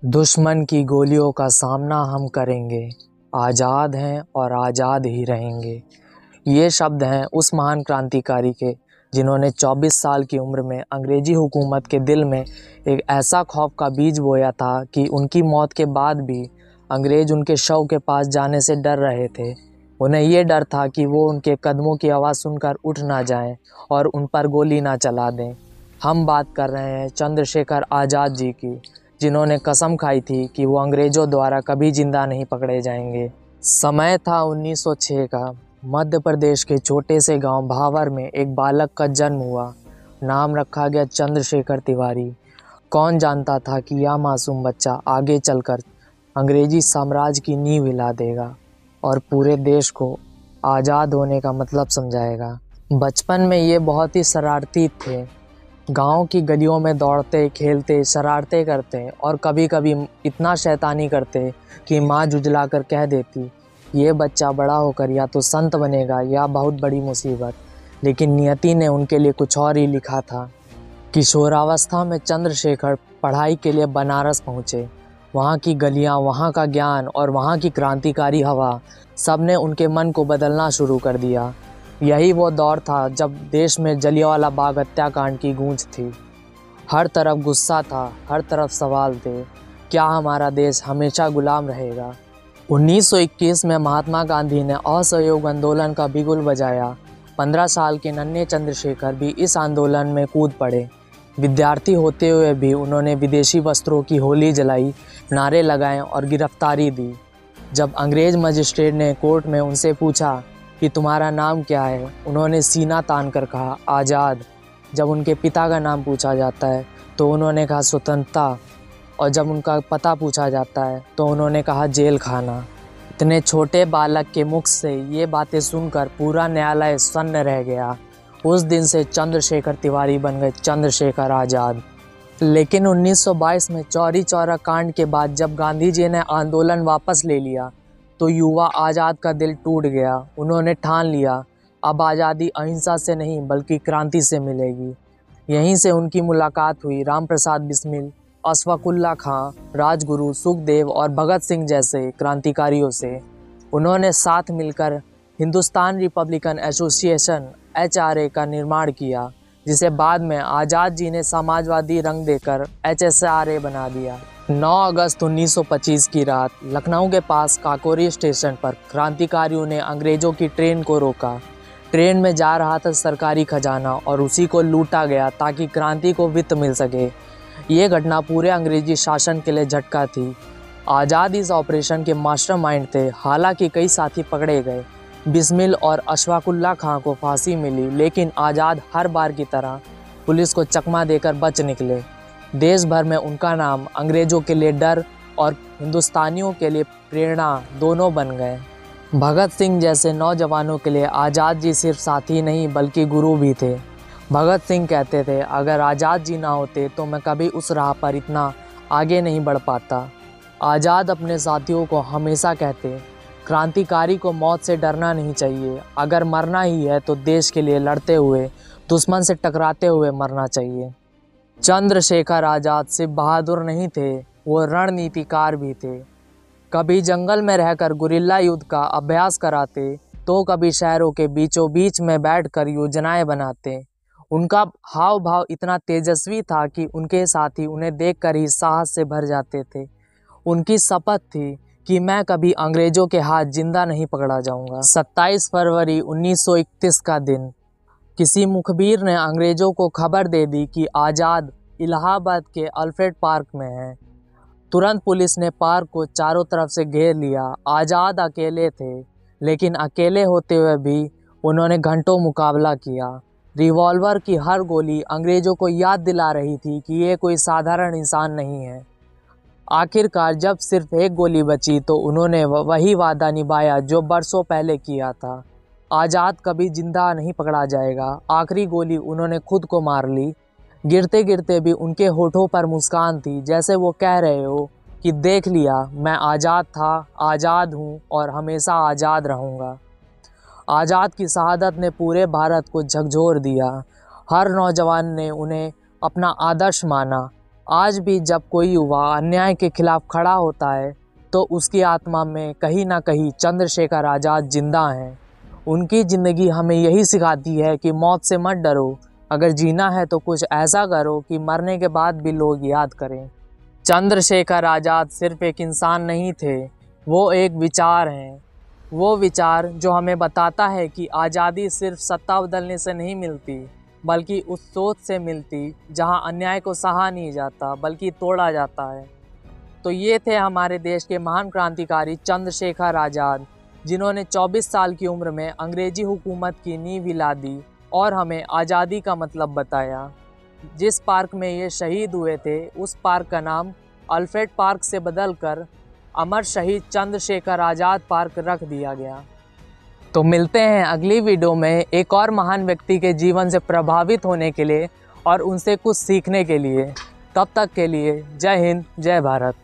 दुश्मन की गोलियों का सामना हम करेंगे, आज़ाद हैं और आज़ाद ही रहेंगे। ये शब्द हैं उस महान क्रांतिकारी के जिन्होंने 24 साल की उम्र में अंग्रेजी हुकूमत के दिल में एक ऐसा खौफ का बीज बोया था कि उनकी मौत के बाद भी अंग्रेज़ उनके शव के पास जाने से डर रहे थे। उन्हें ये डर था कि वो उनके कदमों की आवाज़ सुनकर उठ ना जाएं और उन पर गोली ना चला दें। हम बात कर रहे हैं चंद्रशेखर आज़ाद जी की, जिन्होंने कसम खाई थी कि वो अंग्रेज़ों द्वारा कभी जिंदा नहीं पकड़े जाएंगे। समय था 1906 का। मध्य प्रदेश के छोटे से गांव भावर में एक बालक का जन्म हुआ। नाम रखा गया चंद्रशेखर तिवारी। कौन जानता था कि यह मासूम बच्चा आगे चलकर अंग्रेजी साम्राज्य की नींव हिला देगा और पूरे देश को आज़ाद होने का मतलब समझाएगा। बचपन में ये बहुत ही शरारती थे। गांव की गलियों में दौड़ते, खेलते, शरारतें करते और कभी कभी इतना शैतानी करते कि माँ जुझलाकर कह देती, ये बच्चा बड़ा होकर या तो संत बनेगा या बहुत बड़ी मुसीबत। लेकिन नियति ने उनके लिए कुछ और ही लिखा था। किशोरावस्था में चंद्रशेखर पढ़ाई के लिए बनारस पहुँचे। वहाँ की गलियाँ, वहाँ का ज्ञान और वहाँ की क्रांतिकारी हवा, सब ने उनके मन को बदलना शुरू कर दिया। यही वो दौर था जब देश में जलियांवाला बाग हत्याकांड की गूंज थी। हर तरफ गुस्सा था, हर तरफ सवाल थे, क्या हमारा देश हमेशा गुलाम रहेगा? 1921 में महात्मा गांधी ने असहयोग आंदोलन का बिगुल बजाया। 15 साल के नन्हे चंद्रशेखर भी इस आंदोलन में कूद पड़े। विद्यार्थी होते हुए भी उन्होंने विदेशी वस्त्रों की होली जलाई, नारे लगाए और गिरफ्तारी दी। जब अंग्रेज मजिस्ट्रेट ने कोर्ट में उनसे पूछा कि तुम्हारा नाम क्या है, उन्होंने सीना तान कर कहा आज़ाद। जब उनके पिता का नाम पूछा जाता है तो उन्होंने कहा स्वतंत्रता, और जब उनका पता पूछा जाता है तो उन्होंने कहा जेल खाना। इतने छोटे बालक के मुख से ये बातें सुनकर पूरा न्यायालय सन्न रह गया। उस दिन से चंद्रशेखर तिवारी बन गए चंद्रशेखर आज़ाद। लेकिन 1922 में चौरी चौरा कांड के बाद जब गांधी जी ने आंदोलन वापस ले लिया तो युवा आज़ाद का दिल टूट गया। उन्होंने ठान लिया, अब आज़ादी अहिंसा से नहीं बल्कि क्रांति से मिलेगी। यहीं से उनकी मुलाकात हुई राम प्रसाद बिस्मिल, अशफाकुल्ला खां, राजगुरु, सुखदेव और भगत सिंह जैसे क्रांतिकारियों से। उन्होंने साथ मिलकर हिंदुस्तान रिपब्लिकन एसोसिएशन HRA का निर्माण किया, जिसे बाद में आज़ाद जी ने समाजवादी रंग देकर HSRA बना दिया। 9 अगस्त 1925 की रात लखनऊ के पास काकोरी स्टेशन पर क्रांतिकारियों ने अंग्रेजों की ट्रेन को रोका। ट्रेन में जा रहा था सरकारी खजाना और उसी को लूटा गया ताकि क्रांति को वित्त मिल सके। ये घटना पूरे अंग्रेजी शासन के लिए झटका थी। आज़ाद इस ऑपरेशन के मास्टरमाइंड थे। हालांकि कई साथी पकड़े गए। बिस्मिल और अशफाकुल्ला खां को फांसी मिली, लेकिन आज़ाद हर बार की तरह पुलिस को चकमा देकर बच निकले। देश भर में उनका नाम अंग्रेजों के लिए डर और हिंदुस्तानियों के लिए प्रेरणा दोनों बन गए। भगत सिंह जैसे नौजवानों के लिए आज़ाद जी सिर्फ साथी नहीं बल्कि गुरु भी थे। भगत सिंह कहते थे, अगर आज़ाद जी ना होते तो मैं कभी उस राह पर इतना आगे नहीं बढ़ पाता। आज़ाद अपने साथियों को हमेशा कहते, क्रांतिकारी को मौत से डरना नहीं चाहिए। अगर मरना ही है तो देश के लिए लड़ते हुए, दुश्मन से टकराते हुए मरना चाहिए। चंद्रशेखर आज़ाद सिर्फ बहादुर नहीं थे, वो रणनीतिकार भी थे। कभी जंगल में रहकर गुरिल्ला युद्ध का अभ्यास कराते तो कभी शहरों के बीचों बीच में बैठकर योजनाएं बनाते। उनका हाव भाव इतना तेजस्वी था कि उनके साथी उन्हें देखकर ही साहस से भर जाते थे। उनकी शपथ थी कि मैं कभी अंग्रेजों के हाथ जिंदा नहीं पकड़ा जाऊंगा। 27 फरवरी 1931 का दिन किसी मुखबिर ने अंग्रेजों को खबर दे दी कि आज़ाद इलाहाबाद के अल्फ्रेड पार्क में है। तुरंत पुलिस ने पार्क को चारों तरफ से घेर लिया। आज़ाद अकेले थे, लेकिन अकेले होते हुए भी उन्होंने घंटों मुकाबला किया। रिवॉल्वर की हर गोली अंग्रेजों को याद दिला रही थी कि ये कोई साधारण इंसान नहीं है। आखिरकार जब सिर्फ एक गोली बची तो उन्होंने वही वादा निभाया जो बरसों पहले किया था। आज़ाद कभी जिंदा नहीं पकड़ा जाएगा। आखिरी गोली उन्होंने खुद को मार ली। गिरते गिरते भी उनके होठों पर मुस्कान थी, जैसे वो कह रहे हो कि देख लिया, मैं आज़ाद था, आज़ाद हूँ और हमेशा आज़ाद रहूँगा। आज़ाद की शहादत ने पूरे भारत को झकझोर दिया। हर नौजवान ने उन्हें अपना आदर्श माना। आज भी जब कोई युवा अन्याय के खिलाफ खड़ा होता है तो उसकी आत्मा में कहीं ना कहीं चंद्रशेखर आज़ाद जिंदा हैं। उनकी ज़िंदगी हमें यही सिखाती है कि मौत से मत डरो, अगर जीना है तो कुछ ऐसा करो कि मरने के बाद भी लोग याद करें। चंद्रशेखर आज़ाद सिर्फ एक इंसान नहीं थे, वो एक विचार हैं। वो विचार जो हमें बताता है कि आज़ादी सिर्फ सत्ता बदलने से नहीं मिलती, बल्कि उस सोच से मिलती जहां अन्याय को सहा नहीं जाता बल्कि तोड़ा जाता है। तो ये थे हमारे देश के महान क्रांतिकारी चंद्रशेखर आज़ाद, जिन्होंने 24 साल की उम्र में अंग्रेजी हुकूमत की नींव हिला दी और हमें आज़ादी का मतलब बताया। जिस पार्क में ये शहीद हुए थे उस पार्क का नाम अल्फ्रेड पार्क से बदलकर अमर शहीद चंद्रशेखर आज़ाद पार्क रख दिया गया। तो मिलते हैं अगली वीडियो में एक और महान व्यक्ति के जीवन से प्रभावित होने के लिए और उनसे कुछ सीखने के लिए। तब तक के लिए जय हिंद, जय भारत।